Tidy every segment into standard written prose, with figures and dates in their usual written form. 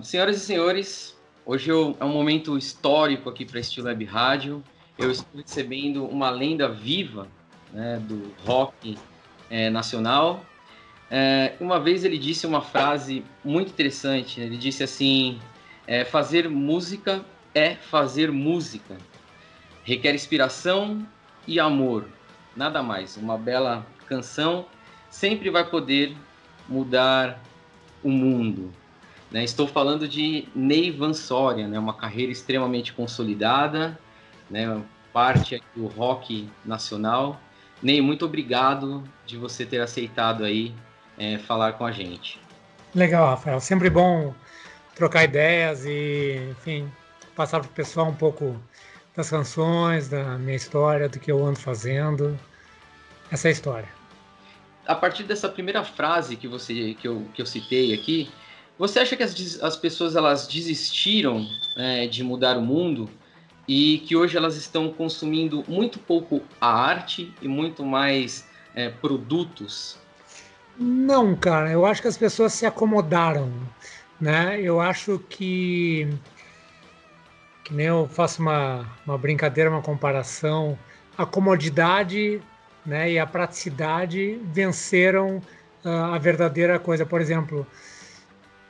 Senhoras e senhores, hoje é um momento histórico aqui para a Estilo Web Rádio. Eu estou recebendo uma lenda viva, né, do rock nacional. Uma vez ele disse uma frase muito interessante. Ele disse assim: fazer música é fazer música. Requer inspiração e amor, nada mais. Uma bela canção sempre vai poder mudar o mundo. Estou falando de Ney Vansória, uma carreira extremamente consolidada, parte aqui do rock nacional. Ney, muito obrigado de você ter aceitado aí falar com a gente. Legal, Rafael. Sempre bom trocar ideias e, enfim, passar para o pessoal um pouco das canções, da minha história, do que eu ando fazendo. Essa é a história. A partir dessa primeira frase que eu citei aqui, você acha que as pessoas elas desistiram de mudar o mundo e que hoje elas estão consumindo muito pouco a arte e muito mais produtos? Não, cara. Eu acho que as pessoas se acomodaram, né? Eu acho que nem eu faço uma brincadeira, uma comparação, a comodidade, né, e a praticidade venceram a verdadeira coisa. Por exemplo,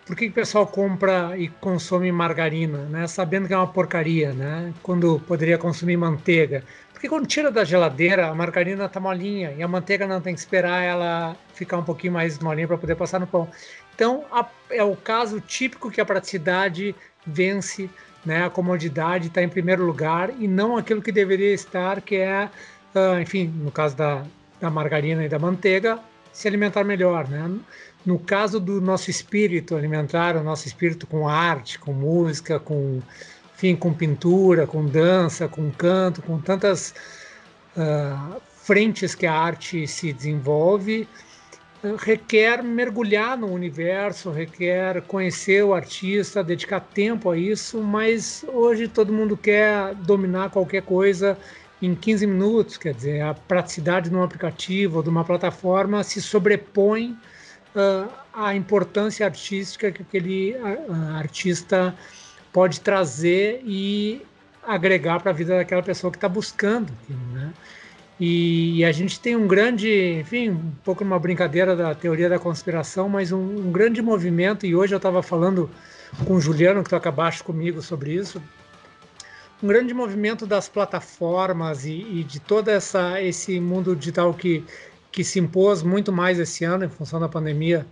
por que o pessoal compra e consome margarina, né? Sabendo que é uma porcaria, né? Quando poderia consumir manteiga. Porque quando tira da geladeira, a margarina está molinha e a manteiga não tem que esperar ela ficar um pouquinho mais molinha para poder passar no pão. Então, é o caso típico que a praticidade vence, né? A comodidade está em primeiro lugar e não aquilo que deveria estar, que é, enfim, no caso da margarina e da manteiga, se alimentar melhor, né? No caso do nosso espírito, alimentar o nosso espírito com arte, com música, com pintura, com dança, com canto, com tantas frentes que a arte se desenvolve, requer mergulhar no universo, requer conhecer o artista, dedicar tempo a isso, mas hoje todo mundo quer dominar qualquer coisa em 15 minutos, quer dizer, a praticidade de um aplicativo ou de uma plataforma se sobrepõe a importância artística que aquele artista pode trazer e agregar para a vida daquela pessoa que está buscando aquilo, né? E a gente tem um grande, enfim, um pouco uma brincadeira da teoria da conspiração, mas um grande movimento, e hoje eu estava falando com o Juliano, que tu acabaste comigo sobre isso, um grande movimento das plataformas e de todo esse mundo digital que se impôs muito mais esse ano em função da pandemia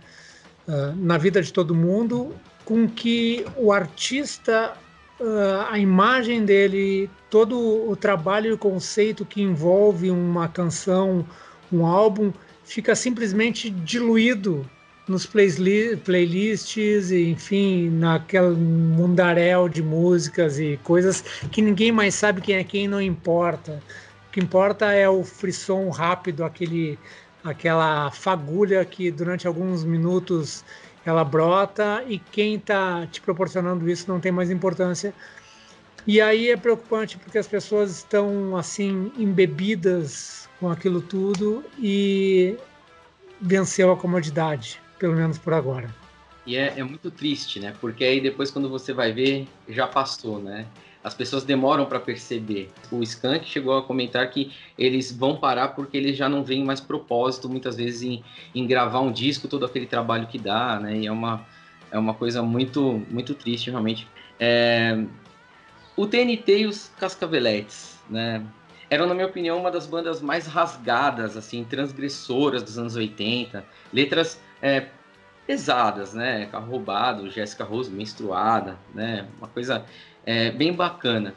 na vida de todo mundo, com que o artista, a imagem dele, todo o trabalho e o conceito que envolve uma canção, um álbum, fica simplesmente diluído nos playlists, enfim, naquele mundaréu de músicas e coisas que ninguém mais sabe quem é quem, não importa. O que importa é o frisson rápido, aquela fagulha que durante alguns minutos ela brota e quem está te proporcionando isso não tem mais importância. E aí é preocupante porque as pessoas estão assim embebidas com aquilo tudo e venceu a comodidade, pelo menos por agora. E é muito triste, né? Porque aí depois quando você vai ver, já passou, né? As pessoas demoram para perceber. O Skank chegou a comentar que eles vão parar porque eles já não veem mais propósito, muitas vezes, em gravar um disco, todo aquele trabalho que dá, né? E é uma coisa muito, muito triste, realmente. O TNT e os Cascaveletes, né? Eram, na minha opinião, uma das bandas mais rasgadas, assim, transgressoras dos anos 80. Letras pesadas, né? Carro Roubado, Jéssica Rose menstruada, né? Uma coisa bem bacana.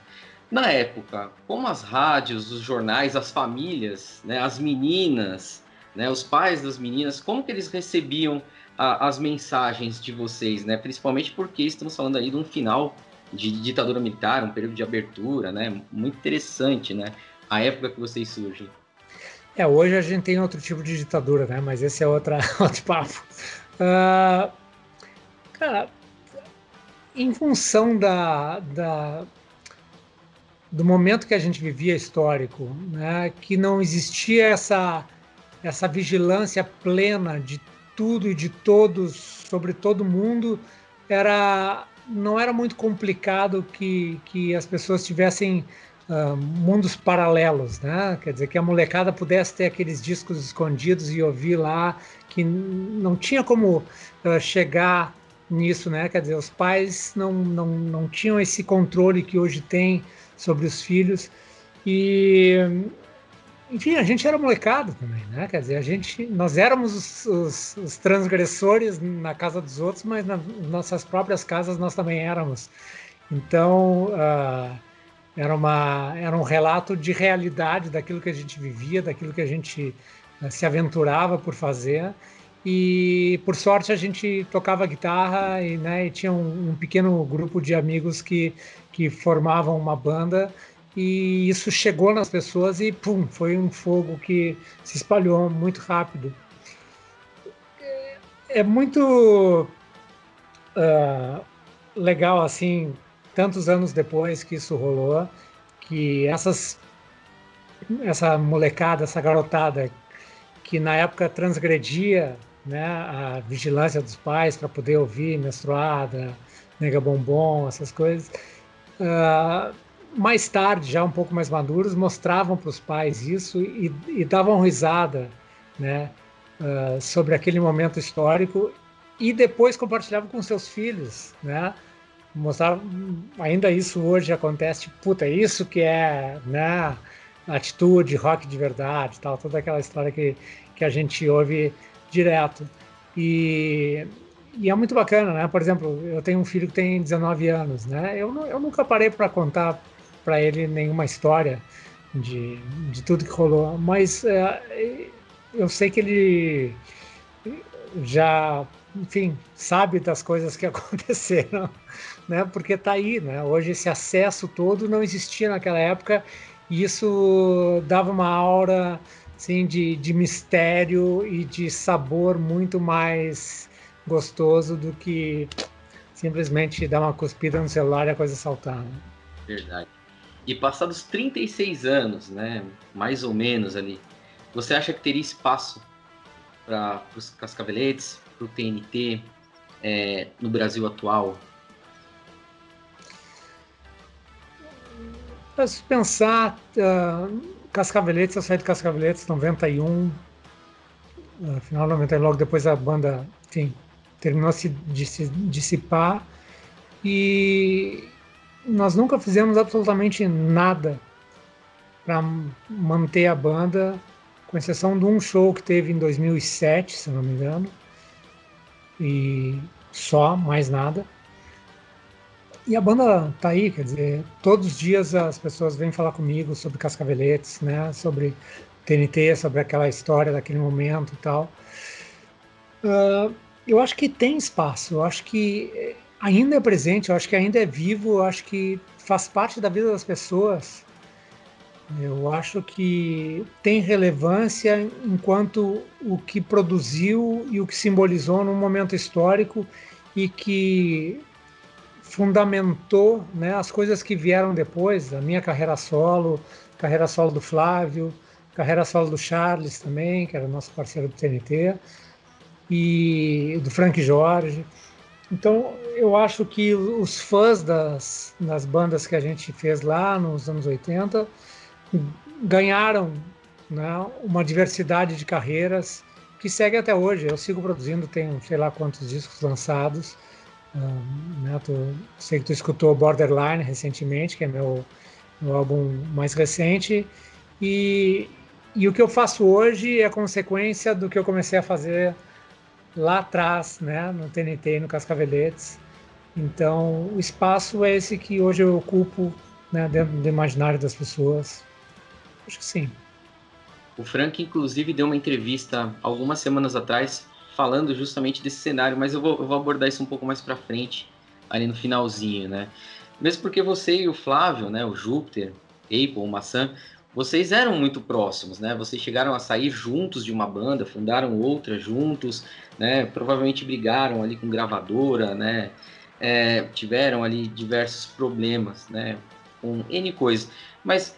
Na época, como as rádios, os jornais, as famílias, né? As meninas, né? Os pais das meninas, como que eles recebiam as mensagens de vocês, né? Principalmente porque estamos falando aí de um final de ditadura militar, um período de abertura, né? Muito interessante, né? A época que vocês surgem. Hoje a gente tem outro tipo de ditadura, né? Mas esse é outro papo. Cara, em função do momento que a gente vivia histórico, né? Que não existia essa vigilância plena de tudo e de todos sobre todo mundo, era não era muito complicado que as pessoas tivessem mundos paralelos, né? Quer dizer, que a molecada pudesse ter aqueles discos escondidos e ouvir lá, que não tinha como chegar nisso, né? Quer dizer, os pais não tinham esse controle que hoje tem sobre os filhos. E, enfim, a gente era molecada também, né? Quer dizer, nós éramos os transgressores na casa dos outros, mas nas nossas próprias casas nós também éramos. Então, era um relato de realidade daquilo que a gente vivia, daquilo que a gente se aventurava por fazer. E, por sorte, a gente tocava guitarra e, né, e tinha um pequeno grupo de amigos que formavam uma banda. E isso chegou nas pessoas e, pum, foi um fogo que se espalhou muito rápido. É muito legal, assim, tantos anos depois que isso rolou, que essa molecada, essa garotada que na época transgredia, né, a vigilância dos pais para poder ouvir Menstruada, Nega Bombom, essas coisas, mais tarde, já um pouco mais maduros, mostravam para os pais isso e davam risada, né, sobre aquele momento histórico e depois compartilhavam com seus filhos, né? Mostrar, ainda isso hoje acontece, tipo, puta, isso que é, né, atitude, rock de verdade, tal, toda aquela história que a gente ouve direto. E é muito bacana, né? Por exemplo, eu tenho um filho que tem 19 anos, né? Eu nunca parei para contar para ele nenhuma história de tudo que rolou, mas eu sei que ele já, enfim, sabe das coisas que aconteceram, né? Porque tá aí, né? Hoje esse acesso todo não existia naquela época e isso dava uma aura, assim, de mistério e de sabor muito mais gostoso do que simplesmente dar uma cuspida no celular e a coisa saltar, né? Verdade. E passados 36 anos, né, mais ou menos ali, você acha que teria espaço para os Cascaveletes, para o TNT, no Brasil atual? Se pensar, Cascaveletes, eu saí de Cascaveletes em 91, final de 91, logo depois a banda, enfim, terminou de se dissipar e nós nunca fizemos absolutamente nada para manter a banda, com exceção de um show que teve em 2007, se não me engano, e só, mais nada. E a banda tá aí, quer dizer, todos os dias as pessoas vêm falar comigo sobre Cascaveletes, né, sobre TNT, sobre aquela história daquele momento e tal. Eu acho que tem espaço, eu acho que ainda é presente, eu acho que ainda é vivo, eu acho que faz parte da vida das pessoas. Eu acho que tem relevância enquanto o que produziu e o que simbolizou num momento histórico e que fundamentou, né, as coisas que vieram depois, a minha carreira solo do Flávio, carreira solo do Charles também, que era nosso parceiro do TNT, e do Frank Jorge. Então, eu acho que os fãs das bandas que a gente fez lá nos anos 80 ganharam, né, uma diversidade de carreiras que segue até hoje. Eu sigo produzindo, tenho sei lá quantos discos lançados. Né, sei que tu escutou Borderline recentemente, que é meu álbum mais recente, e o que eu faço hoje é consequência do que eu comecei a fazer lá atrás, né, no TNT e no Cascaveletes. Então, o espaço é esse que hoje eu ocupo, né, dentro do imaginário das pessoas. Acho que sim. O Frank, inclusive, deu uma entrevista algumas semanas atrás falando justamente desse cenário, mas eu vou abordar isso um pouco mais para frente, ali no finalzinho, né? Mesmo porque você e o Flávio, né, o Júpiter, Apple, o Maçã, vocês eram muito próximos, né? Vocês chegaram a sair juntos de uma banda, fundaram outra juntos, né? Provavelmente brigaram ali com gravadora, né? Tiveram ali diversos problemas, né? Com N coisas. Mas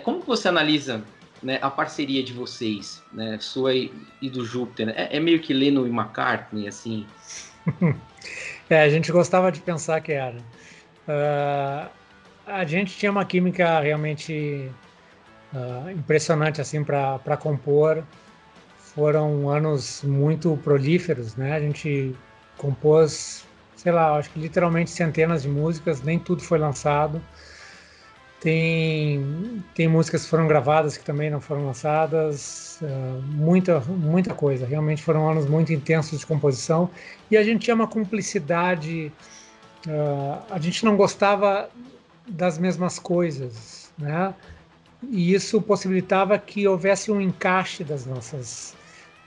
como que você analisa, né, a parceria de vocês, né? Sua e do Júpiter? Né? É meio que Lennon e McCartney, assim? A gente gostava de pensar que era. A gente tinha uma química realmente impressionante assim para compor. Foram anos muito prolíferos, né? A gente compôs, sei lá, acho que literalmente centenas de músicas, nem tudo foi lançado. Tem músicas que foram gravadas que também não foram lançadas, muita coisa. Realmente foram anos muito intensos de composição e a gente tinha uma cumplicidade. A gente não gostava das mesmas coisas, né? E isso possibilitava que houvesse um encaixe das nossas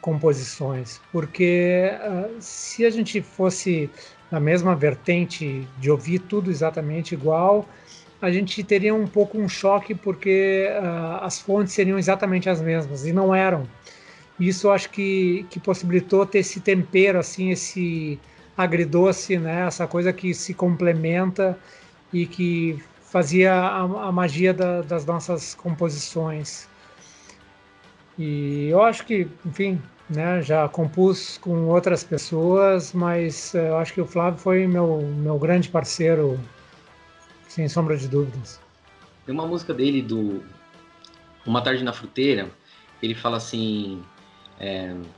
composições, porque se a gente fosse na mesma vertente de ouvir tudo exatamente igual, a gente teria um pouco um choque, porque as fontes seriam exatamente as mesmas, e não eram. Isso eu acho que possibilitou ter esse tempero, assim, esse agridoce, né? Essa coisa que se complementa e que fazia a magia das nossas composições. E eu acho que, enfim, né, já compus com outras pessoas, mas eu acho que o Flávio foi meu grande parceiro, sem sombra de dúvidas. Tem uma música dele do Uma Tarde na Fruteira, ele fala assim,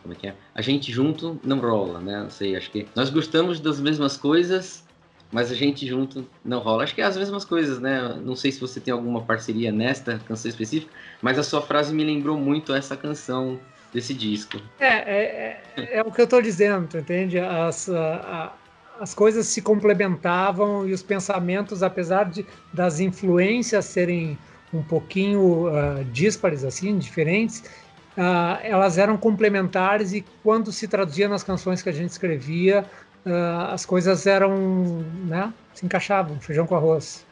como é que é? A gente junto não rola, né? Não sei, acho que nós gostamos das mesmas coisas, mas a gente junto não rola. Acho que é as mesmas coisas, né? Não sei se você tem alguma parceria nesta canção específica, mas a sua frase me lembrou muito essa canção desse disco. É o que eu estou dizendo, tu entende? As coisas se complementavam e os pensamentos, apesar das influências serem um pouquinho díspares, assim, diferentes, elas eram complementares, e quando se traduzia nas canções que a gente escrevia, as coisas eram, né, se encaixavam, feijão com arroz.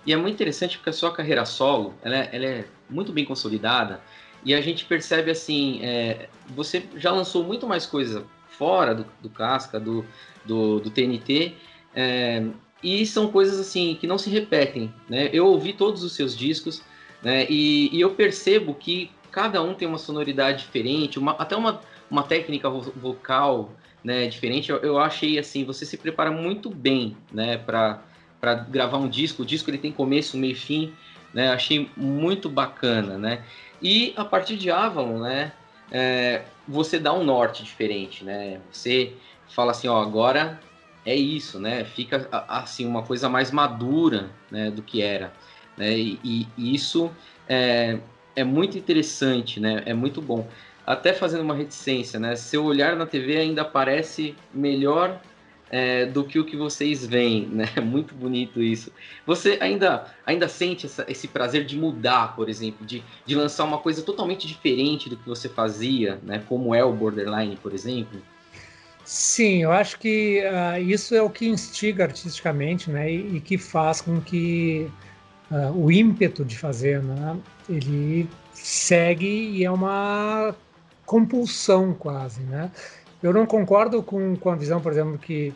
E é muito interessante porque a sua carreira solo, ela é muito bem consolidada, e a gente percebe assim, você já lançou muito mais coisa fora do Casca, do TNT, e são coisas assim que não se repetem, né? Eu ouvi todos os seus discos, né? E eu percebo que cada um tem uma sonoridade diferente, até uma técnica vocal, né, diferente. Eu achei assim, você se prepara muito bem, né, para gravar um disco. O disco ele tem começo, meio e fim, né? Achei muito bacana, né? E a partir de Avalon, né, você dá um norte diferente, né? Você fala assim, ó, agora é isso, né? Fica assim uma coisa mais madura, né, do que era, né? E isso é muito interessante, né? É muito bom. Até fazendo uma reticência, né? Seu olhar na TV ainda parece melhor do que o que vocês veem, né? Muito bonito isso. Você ainda sente esse prazer de mudar, por exemplo, de lançar uma coisa totalmente diferente do que você fazia, né? Como é o Borderline, por exemplo? Sim, eu acho que isso é o que instiga artisticamente, né, e que faz com que o ímpeto de fazer, né, ele segue, e é uma compulsão quase, né? Eu não concordo com a visão, por exemplo, que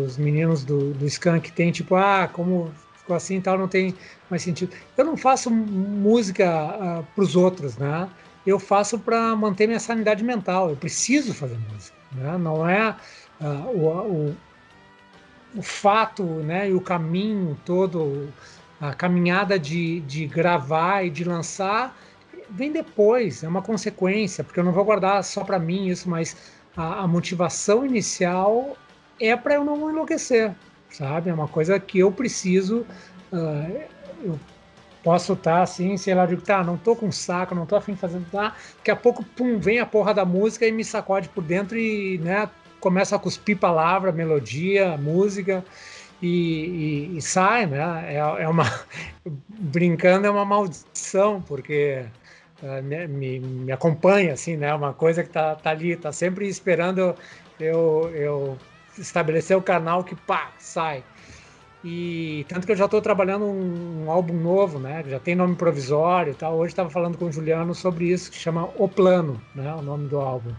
os meninos do Skank têm, tipo, como ficou assim e tal, não tem mais sentido. Eu não faço música para os outros, né? Eu faço para manter minha sanidade mental. Eu preciso fazer música, né? Não é o fato, né, e o caminho todo, a caminhada de gravar e de lançar vem depois, é uma consequência, porque eu não vou guardar só para mim isso, mas a motivação inicial é para eu não enlouquecer, sabe? É uma coisa que eu preciso. Eu posso estar assim, sei lá, digo, tá, não tô com saco, não tô afim de fazer, tá? Daqui a pouco, pum, vem a porra da música e me sacode por dentro e, né, começa a cuspir palavra, melodia, música e sai, né? É uma brincando, é uma maldição, porque me acompanha, assim, né? Uma coisa que tá ali, tá sempre esperando eu estabelecer o canal que pá, sai. E tanto que eu já estou trabalhando um álbum novo, né? Já tem nome provisório e tal. Hoje estava falando com o Juliano sobre isso, que chama O Plano, né? O nome do álbum.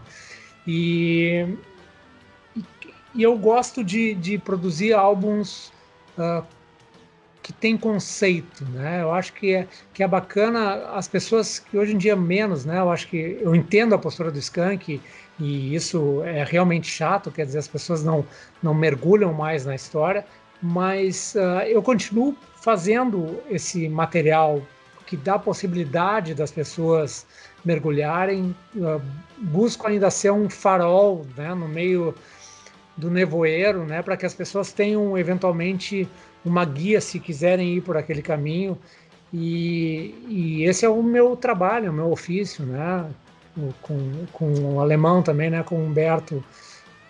E, e eu gosto de produzir álbuns que tem conceito, né? Eu acho que é bacana as pessoas que hoje em dia menos, né? Eu acho que eu entendo a postura do Skank e isso é realmente chato, quer dizer, as pessoas não mergulham mais na história, mas eu continuo fazendo esse material que dá a possibilidade das pessoas mergulharem, busco ainda ser um farol, né, no meio do nevoeiro, né, para que as pessoas tenham eventualmente uma guia se quiserem ir por aquele caminho. E esse é o meu trabalho, o meu ofício, né? Com o alemão também, né? Com o Humberto.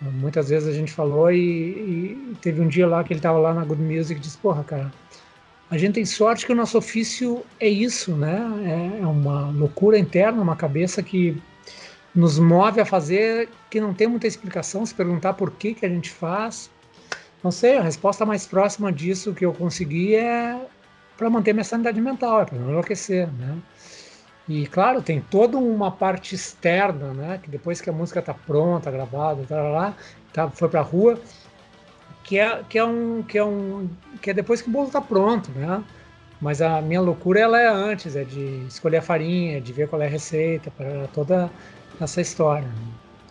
Muitas vezes a gente falou e teve um dia lá que ele estava lá na Good Music e disse, porra, cara, a gente tem sorte que o nosso ofício é isso, né? É uma loucura interna, uma cabeça que nos move a fazer, que não tem muita explicação, se perguntar por que a gente faz. Não sei, a resposta mais próxima disso que eu consegui é para manter minha sanidade mental, é para não enlouquecer, né? E claro, tem toda uma parte externa, né? Que depois que a música está pronta, gravada, foi para a rua, que é depois que o bolo está pronto, né? Mas a minha loucura ela é antes, é de escolher a farinha, de ver qual é a receita, para toda essa história.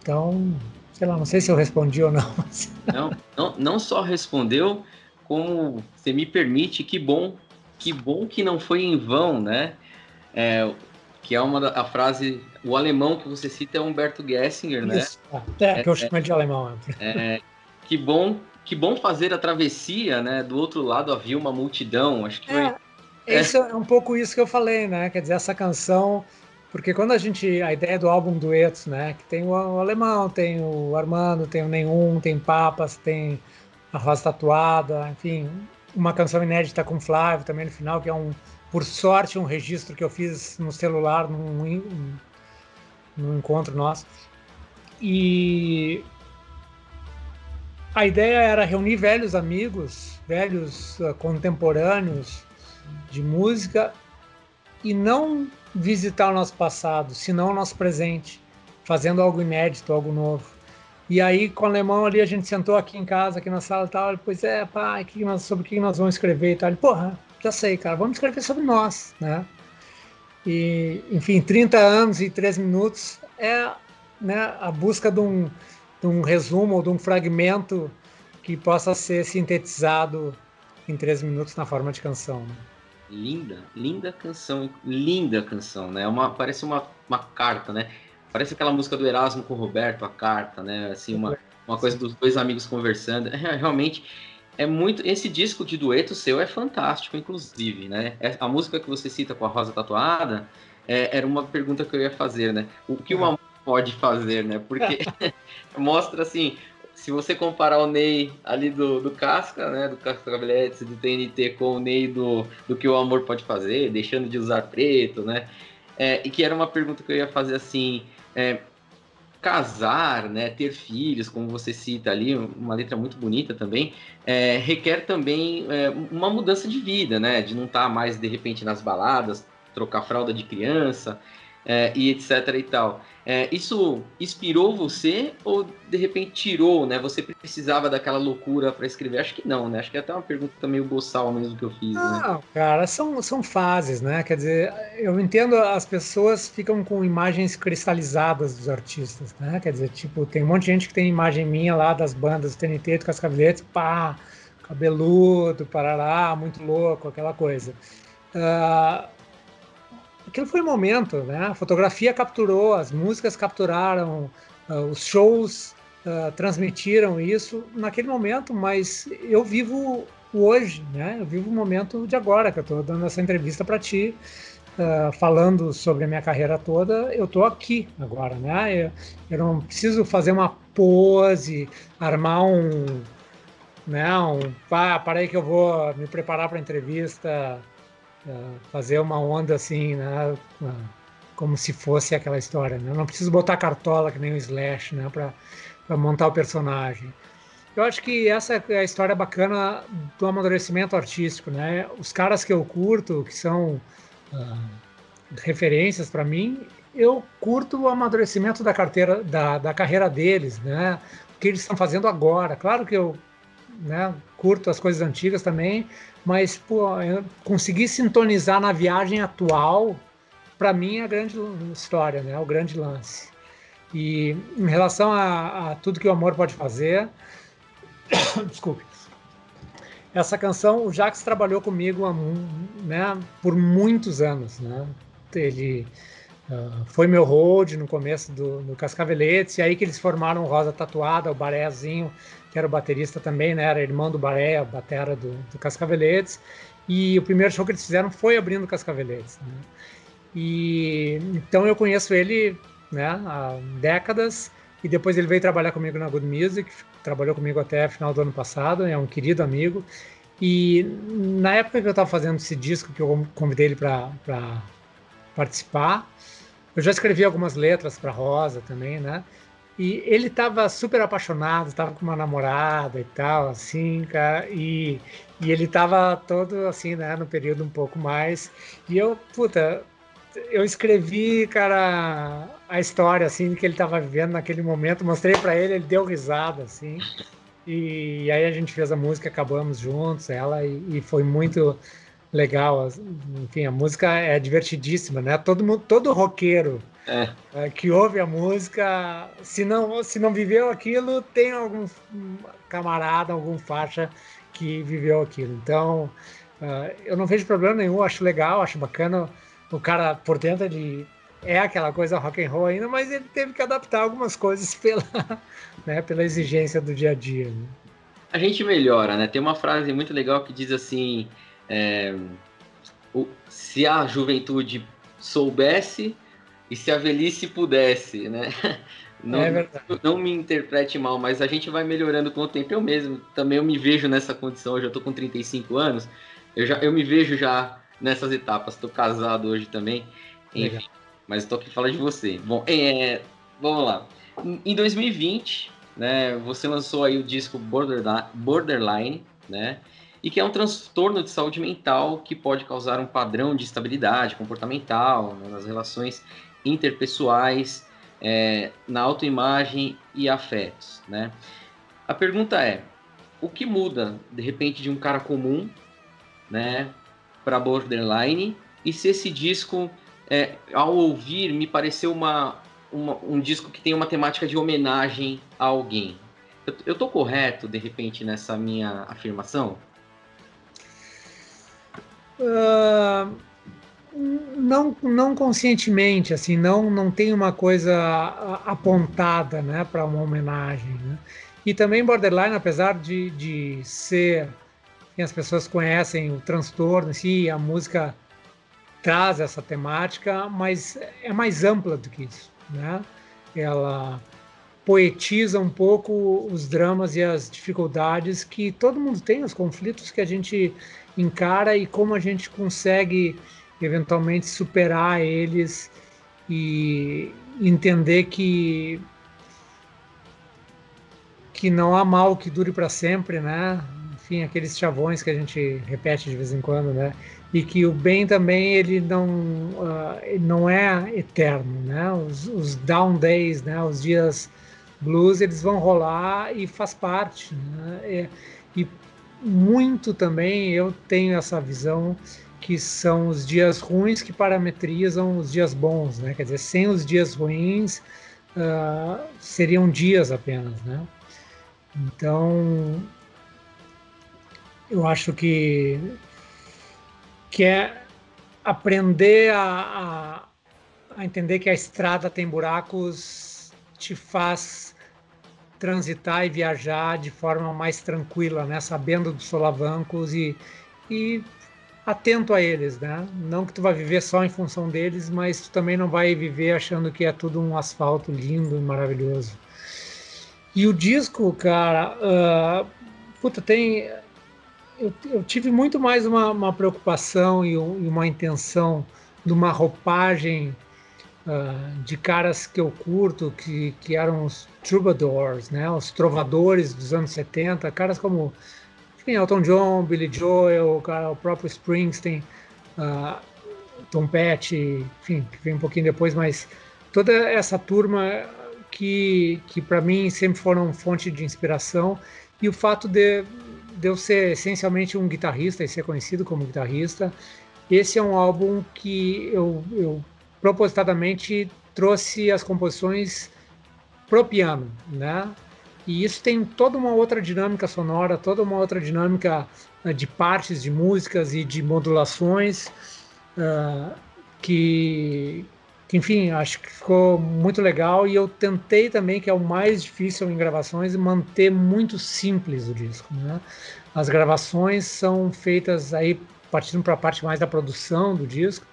Então, sei lá, não sei se eu respondi ou não. Não só respondeu, como você me permite, que bom que não foi em vão, né? Que é a frase, o alemão que você cita é Humberto Gessinger, né? Isso, que eu chamo ele de alemão. Que bom fazer a travessia, né? Do outro lado havia uma multidão, acho que foi... Isso é um pouco isso que eu falei, né? Quer dizer, essa canção, porque quando a ideia do álbum Duetos, né? Que tem o alemão, tem o Armando, tem o Nenhum, tem Papas, tem a Rosa Tatuada, enfim, uma canção inédita com o Flávio também no final, que é por sorte, um registro que eu fiz no celular num encontro nosso. E a ideia era reunir velhos amigos, velhos contemporâneos de música e não visitar o nosso passado, senão o nosso presente, fazendo algo inédito, algo novo. E aí, com o alemão ali, a gente sentou aqui em casa, aqui na sala e tal, ele, pois pai, sobre o que nós vamos escrever e tal. Ele, porra, já sei, cara, vamos escrever sobre nós, né? E, enfim, 30 anos e 3 minutos é, né, a busca de um resumo ou de um fragmento que possa ser sintetizado em 3 minutos na forma de canção. Né? Linda canção, né? Parece uma carta, né? Parece aquela música do Erasmo com o Roberto, a carta, né? Assim, uma coisa dos dois amigos conversando. Realmente é muito. Esse disco de dueto seu é fantástico, inclusive, né? A música que você cita com a Rosa Tatuada era uma pergunta que eu ia fazer, né? O que o amor pode fazer, né? Porque mostra assim. Se você comparar o Ney ali do Casca, né, do Casca Cabeletes, do TNT, com o Ney do que o amor pode fazer, deixando de usar preto, né, e que era uma pergunta que eu ia fazer assim, casar, né, ter filhos, como você cita ali, uma letra muito bonita também, requer também uma mudança de vida, né, de não estar mais, de repente, nas baladas, trocar fralda de criança, e etc e tal. Isso inspirou você ou de repente tirou, né? Você precisava daquela loucura para escrever? Acho que não, né? Acho que é até uma pergunta meio boçal mesmo que eu fiz, né? Não, cara, são fases, né? Quer dizer, eu entendo, as pessoas ficam com imagens cristalizadas dos artistas, né? Quer dizer, tipo, tem um monte de gente que tem imagem minha lá das bandas do TNT, do Cascaveletes, pá, cabeludo, parará, muito louco, aquela coisa. Aquilo foi um momento, né? A fotografia capturou, as músicas capturaram, os shows transmitiram isso naquele momento, mas eu vivo o hoje, né? Eu vivo o momento de agora, que eu estou dando essa entrevista para ti, falando sobre a minha carreira toda. Eu estou aqui agora, né? Eu não preciso fazer uma pose, armar para aí que eu vou me preparar para a entrevista, fazer uma onda assim, né? Como se fosse aquela história, né? Eu não preciso botar cartola que nem o Slash, né? Para montar o personagem. Eu acho que essa é a história bacana do amadurecimento artístico, né? Os caras que eu curto, que são referências para mim, eu curto o amadurecimento da carreira deles, né? O que eles estão fazendo agora. Claro que eu, né, curto as coisas antigas também, mas eu conseguir sintonizar na viagem atual, para mim é a grande história, né? O grande lance. E em relação a tudo que o amor pode fazer, desculpe, essa canção, o Jacques trabalhou comigo né, por muitos anos, né? Ele foi meu road no começo do Cascaveletes, e aí que eles formaram o Rosa Tatuada, o Barézinho, que era o baterista também, né? Era irmão do Baré, a batera do Cascaveletes, e o primeiro show que eles fizeram foi abrindo o Cascaveletes, né? E então eu conheço ele, né, há décadas, e depois ele veio trabalhar comigo na Good Music, trabalhou comigo até final do ano passado, é um querido amigo. E na época que eu estava fazendo esse disco, que eu convidei ele para participar, eu já escrevi algumas letras para Rosa também, né? E ele estava super apaixonado, estava com uma namorada e tal, assim, cara, e ele estava todo assim, né, no período um pouco mais. E eu escrevi, cara, a história assim que ele estava vivendo naquele momento, mostrei para ele, ele deu risada assim. E aí a gente fez a música, acabamos juntos, ela e foi muito legal. Enfim, a música é divertidíssima, né? Todo roqueiro que ouve a música, se não viveu aquilo, tem algum camarada, algum faixa que viveu aquilo. Então, eu não vejo problema nenhum, acho legal, acho bacana. O cara por dentro ele é aquela coisa rock and roll ainda, mas ele teve que adaptar algumas coisas pela exigência do dia a dia, né? A gente melhora, né? Tem uma frase muito legal que diz assim: se a juventude soubesse e se a velhice pudesse, né? Não me interprete mal, mas a gente vai melhorando com o tempo. Eu mesmo também eu me vejo nessa condição. Hoje eu tô com 35 anos, eu me vejo já nessas etapas. Estou casado hoje também, enfim. Mas estou aqui falando de você. Bom, vamos lá. Em 2020, né, você lançou aí o disco Borderline, né? E que é um transtorno de saúde mental que pode causar um padrão de instabilidade comportamental, né, nas relações interpessoais, na autoimagem e afetos, né? A pergunta é, o que muda, de repente, de um cara comum, né, para Borderline? E se esse disco, ao ouvir, me pareceu um disco que tem uma temática de homenagem a alguém? Eu tô correto, de repente, nessa minha afirmação? Não conscientemente, assim, não tem uma coisa apontada, né, para uma homenagem, né? E também Borderline, apesar de ser, as pessoas conhecem o transtorno, assim, a música traz essa temática, mas é mais ampla do que isso, né? Ela poetiza um pouco os dramas e as dificuldades que todo mundo tem, os conflitos que a gente encara e como a gente consegue eventualmente superar eles e entender que não há mal que dure para sempre, né? Enfim, aqueles chavões que a gente repete de vez em quando, né? E que o bem também ele não é eterno, né? Os down days, né? Os dias blues, eles vão rolar e faz parte, né? E muito também eu tenho essa visão que são os dias ruins que parametrizam os dias bons, né? Quer dizer, sem os dias ruins seriam dias apenas, né? Então, eu acho que é aprender a entender que a estrada tem buracos te faz transitar e viajar de forma mais tranquila, né? Sabendo dos solavancos e atento a eles, né? Não que tu vai viver só em função deles, mas tu também não vai viver achando que é tudo um asfalto lindo e maravilhoso. E o disco, cara, eu tive muito mais uma preocupação e uma intenção de uma roupagem de caras que eu curto, que eram os troubadours, né? Os trovadores dos anos 70, caras como, enfim, Elton John, Billy Joel, o próprio Springsteen, Tom Petty, enfim, que vem um pouquinho depois, mas toda essa turma que para mim sempre foram fonte de inspiração, e o fato de eu ser essencialmente um guitarrista e ser conhecido como guitarrista, esse é um álbum que eu propositadamente trouxe as composições pro piano, né? E isso tem toda uma outra dinâmica sonora, toda uma outra dinâmica de partes de músicas e de modulações uh, que, enfim, acho que ficou muito legal. E eu tentei também, que é o mais difícil em gravações, manter muito simples o disco, né? As gravações são feitas aí partindo para a parte mais da produção do disco.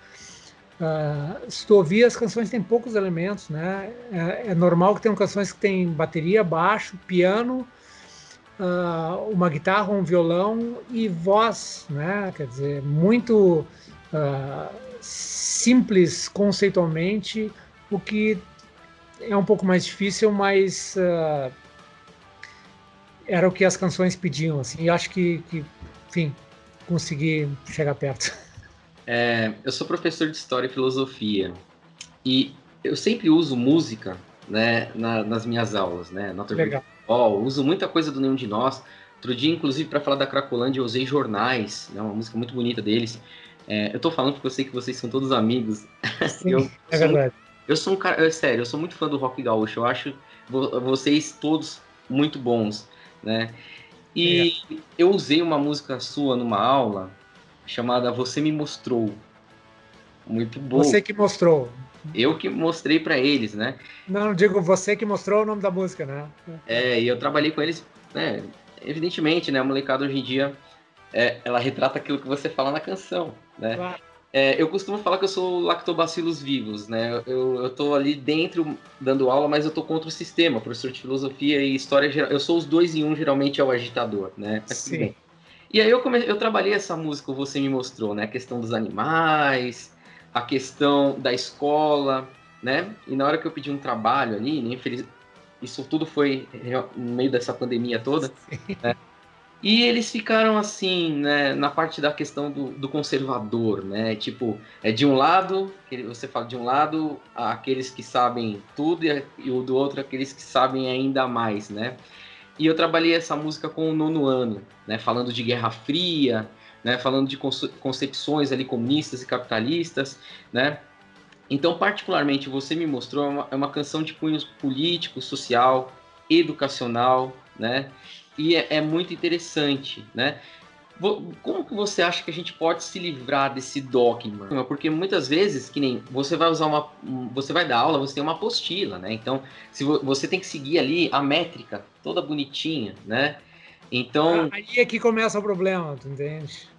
Se tu ouvir, as canções têm poucos elementos, né? É normal que tenham canções que tem bateria, baixo, piano, uma guitarra, um violão e voz, né? Quer dizer, muito simples conceitualmente, o que é um pouco mais difícil, mas era o que as canções pediam, assim. E acho que, enfim, consegui chegar perto. Eu sou professor de História e Filosofia e eu sempre uso música, né, nas minhas aulas, né? Nota virtual, uso muita coisa do Nenhum de Nós. Outro dia, inclusive, para falar da Cracolândia, eu usei Jornais, né, uma música muito bonita deles. Eu tô falando porque eu sei que vocês são todos amigos. Sim, é verdade. Eu sou um cara, sério, eu sou muito fã do rock gaúcho. Eu acho vocês todos muito bons, né? E eu usei uma música sua numa aula chamada Você Me Mostrou. Muito bom. Você que mostrou. Eu que mostrei para eles, né? Não, digo você que mostrou o nome da música, né? E eu trabalhei com eles, né? Evidentemente, né? A molecada hoje em dia, ela retrata aquilo que você fala na canção, né? Claro. Eu costumo falar que eu sou lactobacilos vivos, né? Eu tô ali dentro dando aula, mas eu tô contra o sistema, professor de filosofia e história. Eu sou os dois em um, geralmente é o agitador, né? Mas tudo bem. E aí eu trabalhei essa música, Você Me Mostrou, né? A questão dos animais, a questão da escola, né? E na hora que eu pedi um trabalho ali, né? Isso tudo foi no meio dessa pandemia toda, né? E eles ficaram assim, né, na parte da questão do conservador, né? Tipo, de um lado, você fala de um lado, aqueles que sabem tudo, e o do outro, aqueles que sabem ainda mais, né? E eu trabalhei essa música com o nono ano, né? Falando de Guerra Fria, né? Falando de concepções ali comunistas e capitalistas, né? Então, particularmente, Você Me Mostrou é uma canção de cunho político, social, educacional, né? E é muito interessante, né? Como que você acha que a gente pode se livrar desse dogma? Porque muitas vezes, que nem você vai você vai dar aula, você tem uma apostila, né? Então, se você tem que seguir ali a métrica toda bonitinha, né? Então, aí é que começa o problema, tu entende?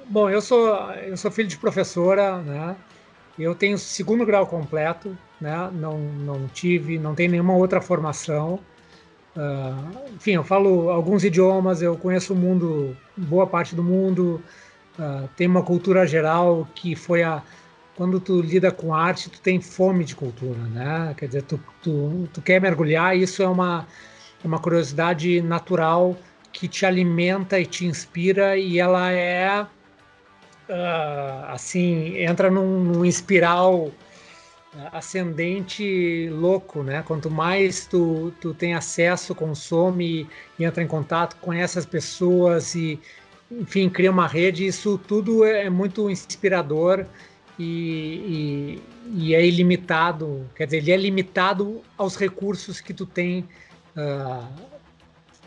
Bom, eu sou filho de professora, né? Eu tenho segundo grau completo, né? Não tenho nenhuma outra formação. Enfim, eu falo alguns idiomas, eu conheço o mundo, boa parte do mundo, tem uma cultura geral que foi quando tu lida com arte, tu tem fome de cultura, né? Quer dizer, tu quer mergulhar, isso é uma curiosidade natural que te alimenta e te inspira, e ela assim, entra num espiral ascendente louco, né? Quanto mais tu tem acesso, consome e entra em contato, conhece as pessoas e, enfim, cria uma rede, isso tudo é muito inspirador e é ilimitado, quer dizer, ele é limitado aos recursos que tu tem,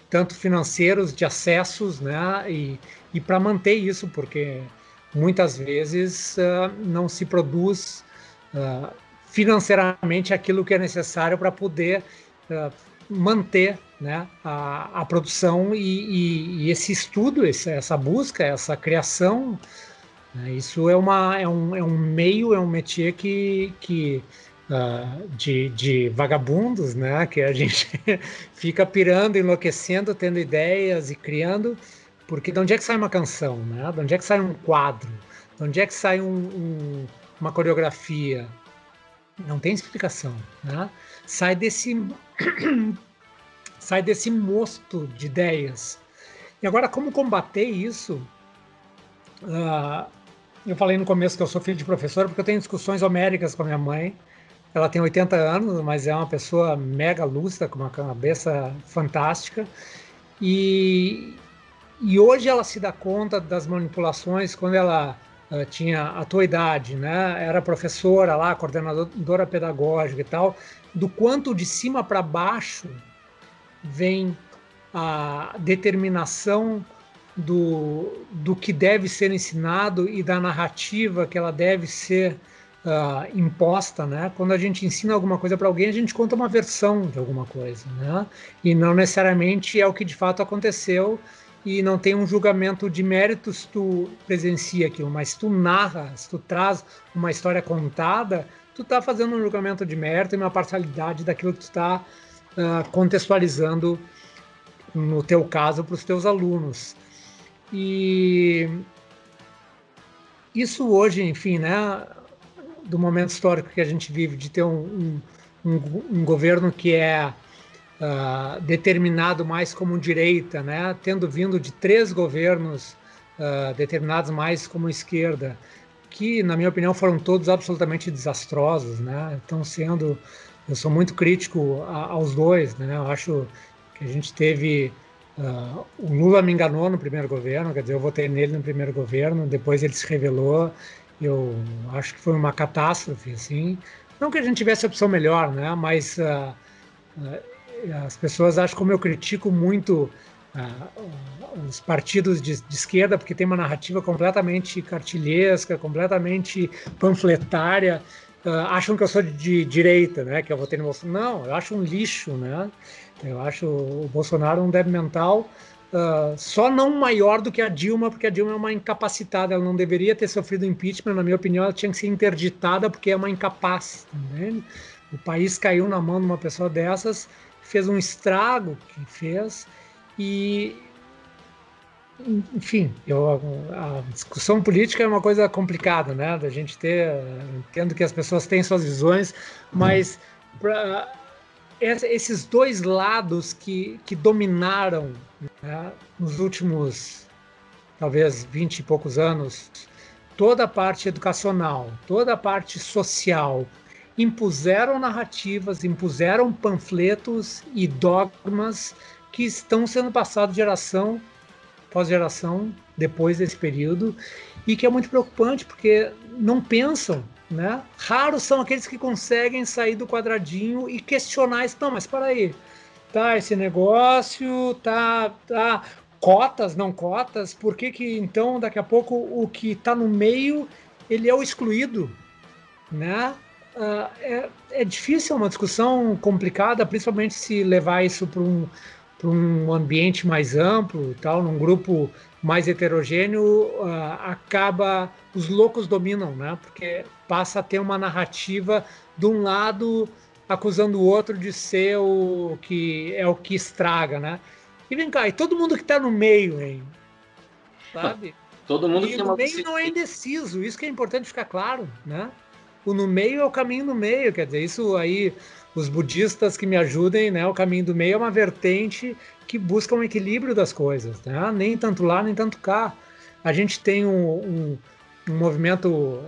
tanto financeiros, de acessos, né? E para manter isso, porque muitas vezes não se produz financeiramente aquilo que é necessário para poder manter, né, a produção e esse estudo, essa busca, essa criação, né, isso é um meio, é um métier de vagabundos, né, que a gente fica pirando, enlouquecendo, tendo ideias e criando, porque de onde é que sai uma canção, né? De onde é que sai um quadro? De onde é que sai uma coreografia? Não tem explicação, né? Sai desse mosto de ideias. E agora, como combater isso? Eu falei no começo que eu sou filho de professor porque eu tenho discussões homéricas com a minha mãe. Ela tem 80 anos, mas é uma pessoa mega lúcida, com uma cabeça fantástica. E hoje ela se dá conta das manipulações quando ela tinha a tua idade, né? Era professora lá, coordenadora pedagógica e tal, do quanto de cima para baixo vem a determinação do que deve ser ensinado e da narrativa que ela deve ser imposta, né? Quando a gente ensina alguma coisa para alguém, a gente conta uma versão de alguma coisa, né? E não necessariamente é o que de fato aconteceu, e não tem um julgamento de mérito se tu presencia aquilo, mas se tu narra, se tu traz uma história contada, tu tá fazendo um julgamento de mérito e uma parcialidade daquilo que tu está contextualizando, no teu caso, para os teus alunos. E isso hoje, enfim, né, do momento histórico que a gente vive, de ter um governo que é determinado mais como direita, né, tendo vindo de 3 governos determinados mais como esquerda, que, na minha opinião, foram todos absolutamente desastrosos, né, estão sendo... Eu sou muito crítico aos dois, né, eu acho que a gente teve... o Lula me enganou no primeiro governo, quer dizer, eu votei nele no primeiro governo, depois ele se revelou, eu acho que foi uma catástrofe, assim. Não que a gente tivesse opção melhor, né? Mas as pessoas acham como eu critico muito os partidos de esquerda, porque tem uma narrativa completamente cartilhesca, completamente panfletária, acham que eu sou de direita, né? Que eu votei no Bolsonaro. Não, eu acho um lixo, né? Eu acho o Bolsonaro um débil mental, só não maior do que a Dilma, porque a Dilma é uma incapacitada, ela não deveria ter sofrido impeachment, na minha opinião, ela tinha que ser interditada porque é uma incapaz, entende? O país caiu na mão de uma pessoa dessas, fez um estrago que fez, e, enfim, a discussão política é uma coisa complicada, né, da gente ter, entendo que as pessoas têm suas visões, mas esses dois lados que dominaram, né, nos últimos, talvez, 20 e poucos anos, toda a parte educacional, toda a parte social, impuseram narrativas, impuseram panfletos e dogmas que estão sendo passados geração após geração depois desse período, e que é muito preocupante, porque não pensam, né? Raros são aqueles que conseguem sair do quadradinho e questionar isso. Não, mas para aí, tá, esse negócio, tá, cotas, não cotas, por que então daqui a pouco o que está no meio, ele é o excluído, né? É difícil, é uma discussão complicada, principalmente se levar isso para um ambiente mais amplo, tal, num grupo mais heterogêneo, acaba, os loucos dominam, né? Porque passa a ter uma narrativa de um lado acusando o outro de ser o que é o que estraga, né? E vem cá, e todo mundo que está no meio, hein? Sabe? Todo mundo E tem no uma... meio não é indeciso, isso que é importante ficar claro, né? O no meio é o caminho no meio, quer dizer, isso aí, os budistas que me ajudem, né? O caminho do meio é uma vertente que busca um equilíbrio das coisas, né? Nem tanto lá, nem tanto cá. A gente tem um movimento,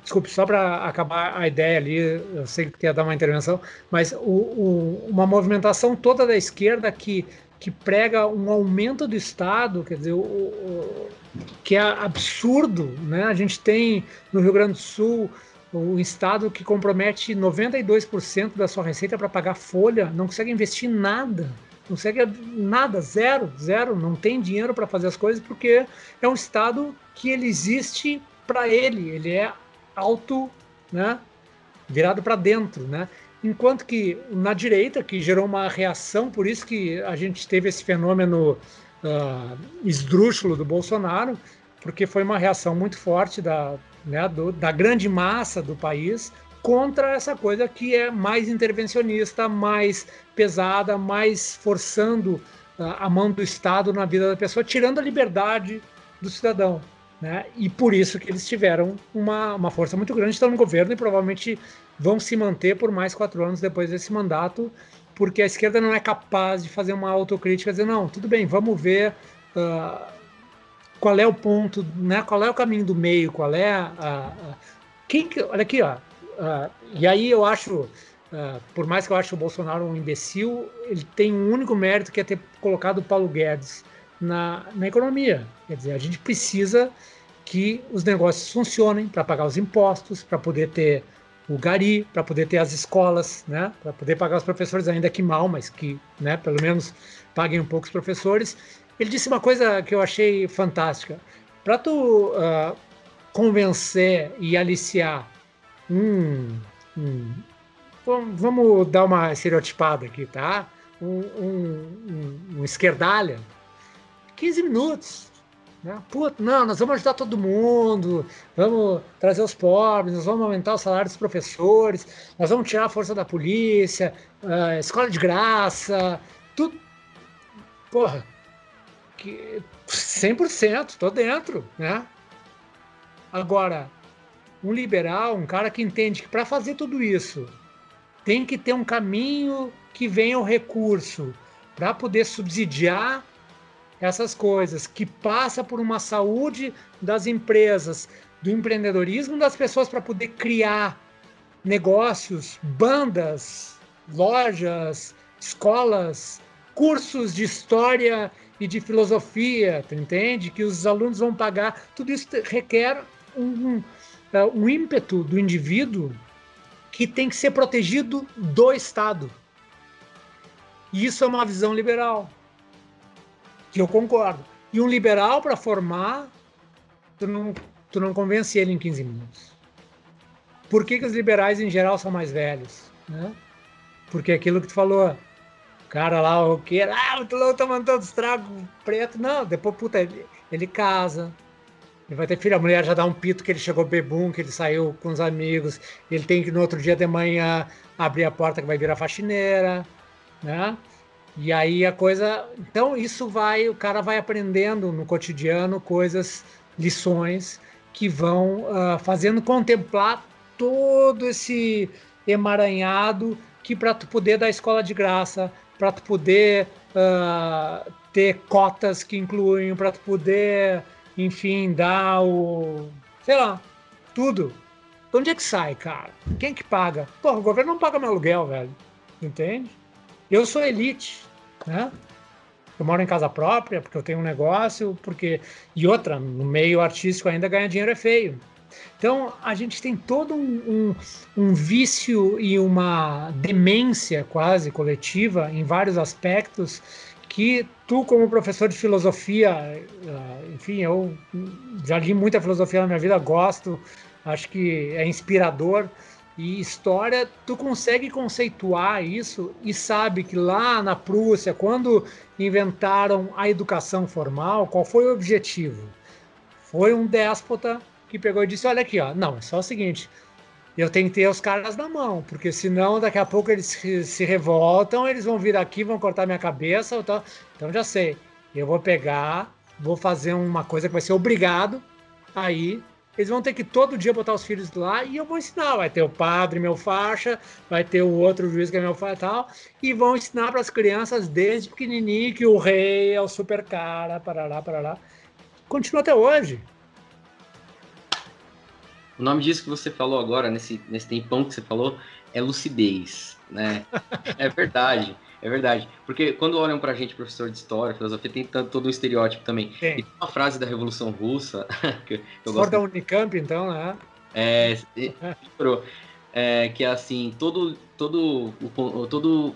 desculpe, só para acabar a ideia ali, eu sei que ia dar uma intervenção, mas uma movimentação toda da esquerda que prega um aumento do Estado, quer dizer, que é absurdo, né? A gente tem no Rio Grande do Sul o estado que compromete 92% da sua receita para pagar folha, não consegue investir nada, não consegue nada, zero, não tem dinheiro para fazer as coisas, porque é um estado que ele existe para ele é alto, né, virado para dentro, né? Enquanto que na direita, que gerou uma reação, por isso que a gente teve esse fenômeno esdrúxulo do Bolsonaro, porque foi uma reação muito forte da grande massa do país contra essa coisa que é mais intervencionista, mais pesada, mais forçando a mão do Estado na vida da pessoa, tirando a liberdade do cidadão, né? E por isso que eles tiveram uma força muito grande, estão no governo e provavelmente vão se manter por mais 4 anos depois desse mandato, porque a esquerda não é capaz de fazer uma autocrítica, dizer, não, tudo bem, vamos ver qual é o ponto, né? Qual é o caminho do meio, qual é olha aqui, ó. E aí eu acho, por mais que eu ache o Bolsonaro um imbecil, ele tem um único mérito, que é ter colocado o Paulo Guedes na economia. Quer dizer, a gente precisa que os negócios funcionem, para pagar os impostos, para poder ter o gari, para poder ter as escolas, né? Para poder pagar os professores, ainda que mal, mas que, né, pelo menos paguem um pouco os professores. Ele disse uma coisa que eu achei fantástica. Para tu convencer e aliciar vamos dar uma estereotipada aqui, tá? Um esquerdalha, 15 minutos. Né? Puta, não, nós vamos ajudar todo mundo, vamos trazer os pobres, nós vamos aumentar o salário dos professores, nós vamos tirar a força da polícia, escola de graça, tudo. Porra, 100%, tô dentro, né? Agora, um liberal, um cara que entende que para fazer tudo isso tem que ter um caminho que venha o recurso para poder subsidiar essas coisas, que passa por uma saúde das empresas, do empreendedorismo das pessoas para poder criar negócios, bandas, lojas, escolas, cursos de história e de filosofia, tu entende? Que os alunos vão pagar. Tudo isso requer um ímpeto do indivíduo que tem que ser protegido do Estado. E isso é uma visão liberal, que eu concordo. E um liberal, para formar, tu não convence ele em 15 minutos. Por que os liberais, em geral, são mais velhos? Né? Porque aquilo que tu falou, o cara lá, o que muito louco, tomando todos os tragos preto. Não, depois, puta, ele casa, ele vai ter filho, a mulher já dá um pito que ele chegou bebum, que ele saiu com os amigos, ele tem que no outro dia de manhã abrir a porta que vai virar faxineira, né? E aí a coisa... Então isso o cara vai aprendendo no cotidiano coisas, lições, que vão fazendo contemplar todo esse emaranhado que para tu poder dar escola de graça, para tu poder ter cotas que incluem, para tu poder, enfim, dar sei lá, tudo. De onde é que sai, cara? Quem que paga? Porra, o governo não paga meu aluguel, velho. Entende? Eu sou elite, né? Eu moro em casa própria, porque eu tenho um negócio, e outra, no meio artístico ainda ganhar dinheiro é feio. Então, a gente tem todo um vício e uma demência quase coletiva em vários aspectos que tu, como professor de filosofia, enfim, eu já li muita filosofia na minha vida, gosto, acho que é inspirador. E história, tu consegue conceituar isso e sabe que lá na Prússia, quando inventaram a educação formal, qual foi o objetivo? Foi um déspota que pegou e disse, olha aqui, ó, não, é só o seguinte, eu tenho que ter os caras na mão, porque senão daqui a pouco eles se revoltam, eles vão vir aqui, vão cortar minha cabeça, então já sei, eu vou pegar, vou fazer uma coisa que vai ser obrigado, aí eles vão ter que todo dia botar os filhos lá e eu vou ensinar, vai ter o padre, meu faixa, vai ter o outro juiz que é meu faixa e tal, e vão ensinar para as crianças desde pequenininho que o rei é o super cara, parará, continua até hoje. O nome disso que você falou agora, nesse tempão que você falou, é lucidez, né? É verdade, é verdade. Porque quando olham pra gente, professor de história, filosofia, tem todo um estereótipo também. Tem. E tem uma frase da Revolução Russa, que eu gosto. Da Unicamp, então, né? Que é assim, todo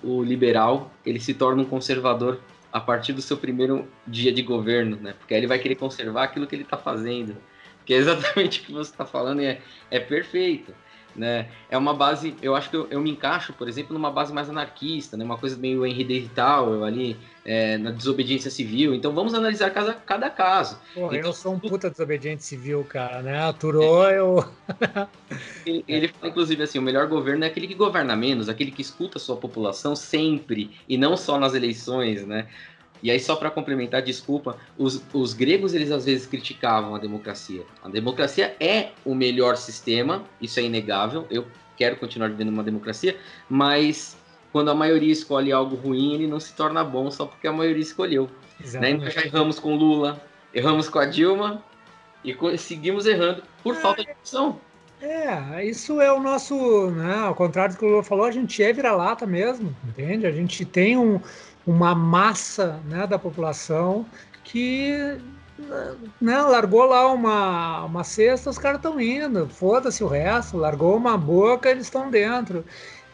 o liberal, ele se torna um conservador a partir do seu primeiro dia de governo, né? Porque aí ele vai querer conservar aquilo que ele está fazendo. Que é exatamente o que você está falando e é perfeito, né? É uma base, eu acho que eu me encaixo, por exemplo, numa base mais anarquista, né? Uma coisa meio Henry David Thoreau ali, na desobediência civil. Então vamos analisar cada caso. Porra, então, eu sou um puta desobediente civil, cara, né? A Thoreau, Ele fala, inclusive, assim, o melhor governo é aquele que governa menos, aquele que escuta a sua população sempre, e não só nas eleições, né? E aí, só para complementar, desculpa, os gregos, eles às vezes criticavam a democracia. A democracia é o melhor sistema, isso é inegável, eu quero continuar vivendo uma democracia, mas quando a maioria escolhe algo ruim, ele não se torna bom só porque a maioria escolheu. Né? Nós já erramos com Lula, erramos com a Dilma, e seguimos errando por falta de opção. Isso é o nosso, né, ao contrário do que o Lula falou, a gente é vira-lata mesmo, entende? A gente tem uma massa, né, da população que né, largou lá uma cesta, os caras estão indo, foda-se o resto, largou uma boca, eles estão dentro.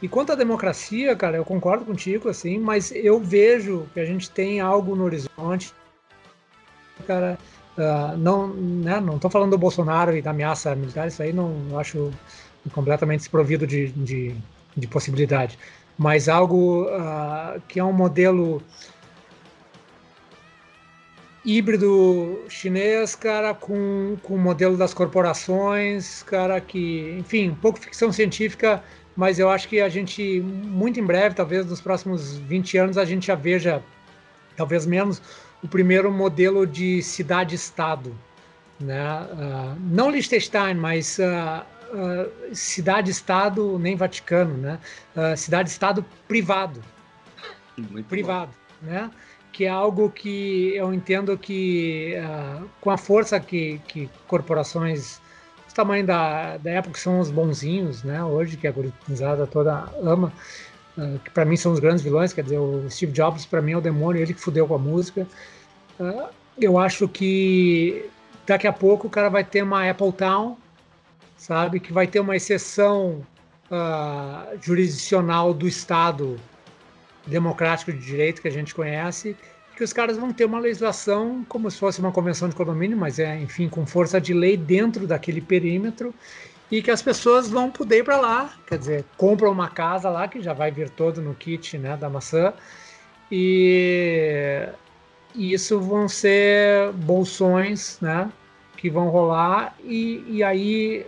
E quanto à democracia, cara, eu concordo contigo, assim, mas eu vejo que a gente tem algo no horizonte, cara, não, né, não tô falando do Bolsonaro e da ameaça militar, isso aí não eu acho completamente desprovido de possibilidade, mas algo que é um modelo híbrido chinês, cara, com o modelo das corporações, cara, que, enfim, um pouco ficção científica, mas eu acho que a gente, muito em breve, talvez nos próximos 20 anos, a gente já veja, talvez menos, o primeiro modelo de cidade-estado, né? Não Liechtenstein, mas cidade-estado, nem Vaticano, né? Cidade-estado privado, Muito privado, né? Que é algo que eu entendo que, com a força que corporações do tamanho da época, que são os bonzinhos, né? Hoje, que a gurizada toda ama, que para mim são os grandes vilões, quer dizer, o Steve Jobs para mim é o demônio, ele que fudeu com a música. Eu acho que daqui a pouco o cara vai ter uma Apple Town, sabe? Que vai ter uma exceção jurisdicional do Estado democrático de direito que a gente conhece, que os caras vão ter uma legislação como se fosse uma convenção de condomínio, mas enfim, com força de lei dentro daquele perímetro, e que as pessoas vão poder ir para lá, quer dizer, compram uma casa lá, que já vai vir todo no kit, né, da maçã, e isso vão ser bolsões, né, que vão rolar, e aí,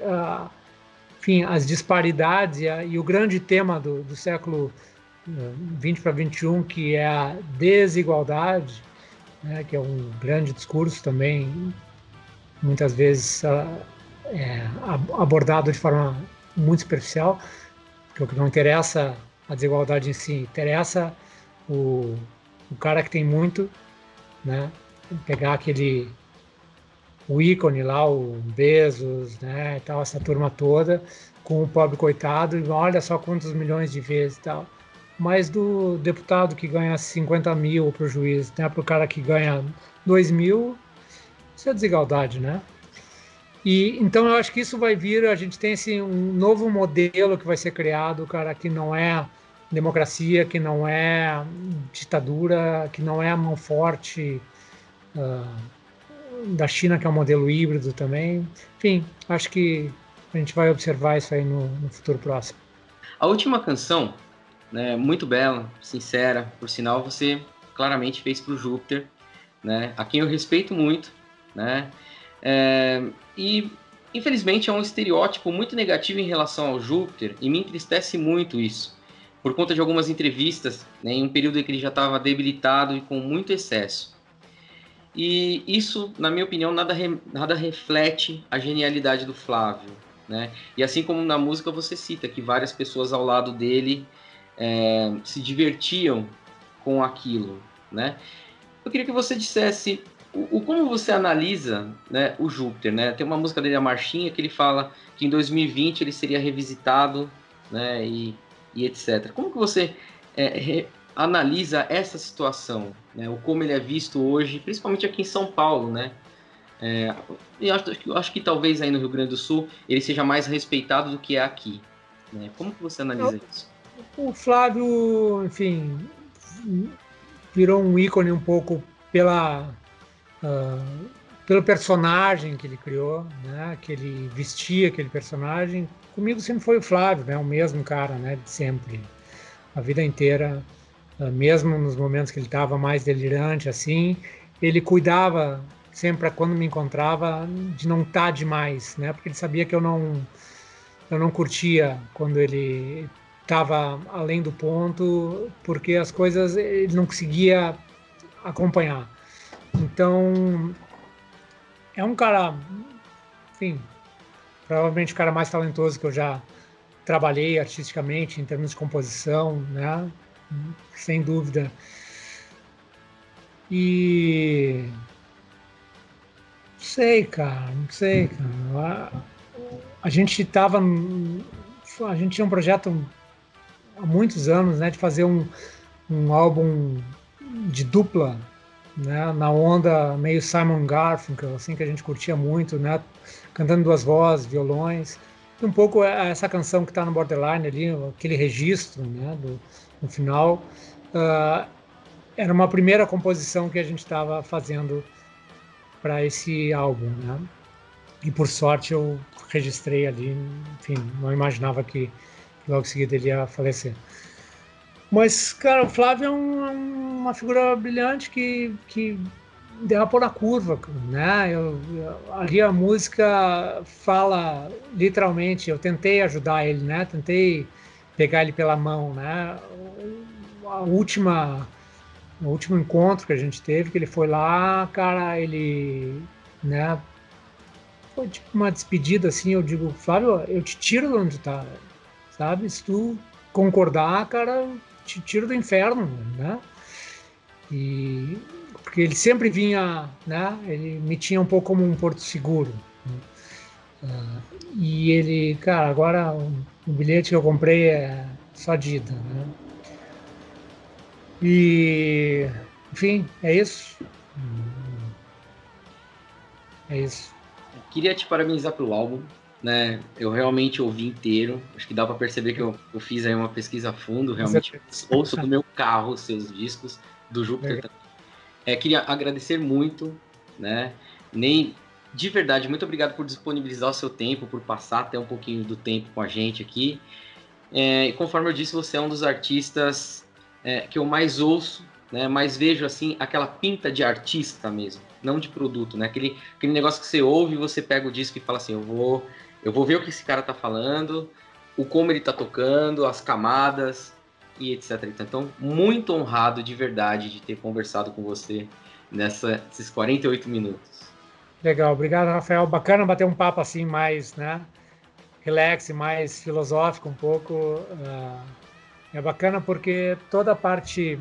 enfim, as disparidades e o grande tema do século 20 para 21, que é a desigualdade, né, que é um grande discurso também, muitas vezes abordado de forma muito superficial, porque o que não interessa a desigualdade em si, interessa o cara que tem muito, né, pegar o ícone lá, o Bezos, né, e tal, essa turma toda, com o pobre coitado, e olha só quantos milhões de vezes e tal. Mas do deputado que ganha 50 mil para o juiz, né, para o cara que ganha 2 mil, isso é desigualdade, né? E então eu acho que isso vai vir, a gente tem um novo modelo que vai ser criado, cara, que não é democracia, que não é ditadura, que não é a mão forte da China, que é um modelo híbrido também. Enfim, acho que a gente vai observar isso aí no futuro próximo. A última canção, né, muito bela, sincera, por sinal, você claramente fez para o Júpiter, né, a quem eu respeito muito, né, e infelizmente é um estereótipo muito negativo em relação ao Júpiter, e me entristece muito isso, por conta de algumas entrevistas, né, em um período em que ele já estava debilitado e com muito excesso. E isso, na minha opinião, nada reflete a genialidade do Flávio, né? E assim como na música você cita que várias pessoas ao lado dele se divertiam com aquilo, né? Eu queria que você dissesse como você analisa, né, o Júpiter, né? Tem uma música dele, a Marchinha, que ele fala que em 2020 ele seria revisitado, né, e etc. Como que você analisa essa situação, né, o como ele é visto hoje, principalmente aqui em São Paulo, né? E acho que talvez aí no Rio Grande do Sul ele seja mais respeitado do que é aqui, né? Como que você analisa isso? O Flávio, enfim, virou um ícone um pouco pelo personagem que ele criou, né? Que ele vestia aquele personagem. Comigo sempre foi o Flávio, né? O mesmo cara, né? De sempre, a vida inteira, mesmo nos momentos que ele estava mais delirante, assim, ele cuidava sempre, quando me encontrava, de não estar demais, né? Porque ele sabia que eu não curtia quando ele estava além do ponto, porque as coisas ele não conseguia acompanhar. Então, é um cara, enfim, provavelmente o cara mais talentoso que eu já trabalhei artisticamente, em termos de composição, né? Sem dúvida. E não sei, cara. A gente tinha um projeto há muitos anos, né, de fazer um álbum de dupla né, na onda meio Simon Garfunkel, assim, que a gente curtia muito, né, cantando duas vozes, violões, e um pouco essa canção que está no Borderline ali, aquele registro, né, no final, era uma primeira composição que a gente estava fazendo para esse álbum, né, e por sorte eu registrei ali, enfim, não imaginava que logo em seguida ele ia falecer. Mas, cara, o Flávio é uma figura brilhante que derrapou na curva, né? Ali a música fala literalmente, eu tentei ajudar ele, né? Tentei pegar ele pela mão, né? A última, o último encontro que a gente teve, que ele foi lá, cara, ele, né? Foi tipo uma despedida assim, eu digo, Flávio, eu te tiro de onde tá, sabe? Se tu concordar, cara, eu te tiro do inferno, né? E porque ele sempre vinha, né? Ele me tinha um pouco como um porto seguro. Né? E ele, cara, agora o bilhete que eu comprei é só de ida, né? E, enfim, é isso. É isso. Queria te parabenizar pelo álbum, né? Eu realmente ouvi inteiro. Acho que dá para perceber que eu fiz aí uma pesquisa a fundo. Realmente ouço do meu carro os seus discos, do Júpiter também. Queria agradecer muito, né? De verdade, muito obrigado por disponibilizar o seu tempo, por passar até um pouquinho do tempo com a gente aqui. E conforme eu disse, você é um dos artistas que eu mais ouço, né? Mais vejo assim aquela pinta de artista mesmo, não de produto, né? Aquele negócio que você ouve e você pega o disco e fala assim, eu vou ver o que esse cara tá falando, o como ele tá tocando, as camadas e etc. Então, muito honrado de verdade de ter conversado com você nesses 48 minutos. Legal, obrigado, Rafael. Bacana bater um papo assim mais, né? Relax, mais filosófico um pouco. É bacana porque toda a parte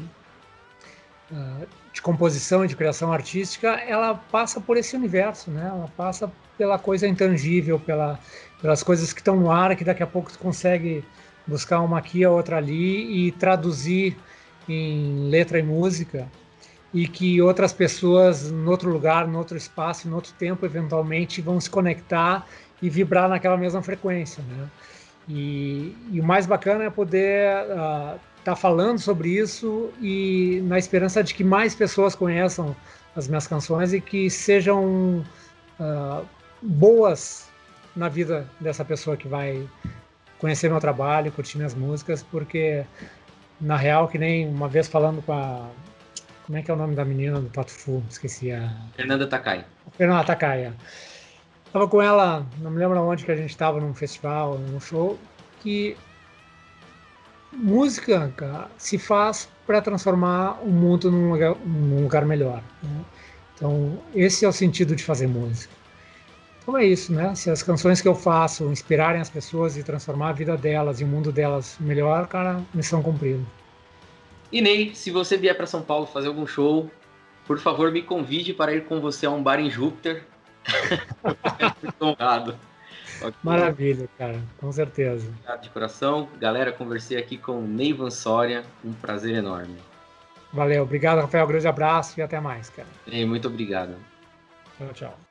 de composição e de criação artística, ela passa por esse universo, né? Ela passa pela coisa intangível, pelas coisas que estão no ar, que daqui a pouco tu consegue buscar uma aqui, a outra ali e traduzir em letra e música, e que outras pessoas, em outro lugar, em outro espaço, em outro tempo, eventualmente vão se conectar e vibrar naquela mesma frequência, né? E o mais bacana é poder tá falando sobre isso e na esperança de que mais pessoas conheçam as minhas canções e que sejam boas na vida dessa pessoa que vai conhecer meu trabalho, curtir minhas músicas, porque na real, que nem uma vez falando com a... Como é que é o nome da menina do Pato Fu? Esqueci a... Fernanda Takai. Fernanda Takai. Tava com ela, não me lembro onde que a gente estava, num festival, num show, que música, cara, se faz para transformar o mundo num lugar melhor. Né? Então, esse é o sentido de fazer música. Então é isso, né? Se as canções que eu faço inspirarem as pessoas e transformar a vida delas e o mundo delas melhor, cara, missão cumprida. E Ney, se você vier para São Paulo fazer algum show, por favor, me convide para ir com você a um bar em Júpiter. Muito honrado. Okay. Maravilha, cara, com certeza. Obrigado de coração. Galera, conversei aqui com Ney Vansória, um prazer enorme. Valeu, obrigado, Rafael, grande abraço e até mais, cara. Ney, muito obrigado. Tchau, tchau.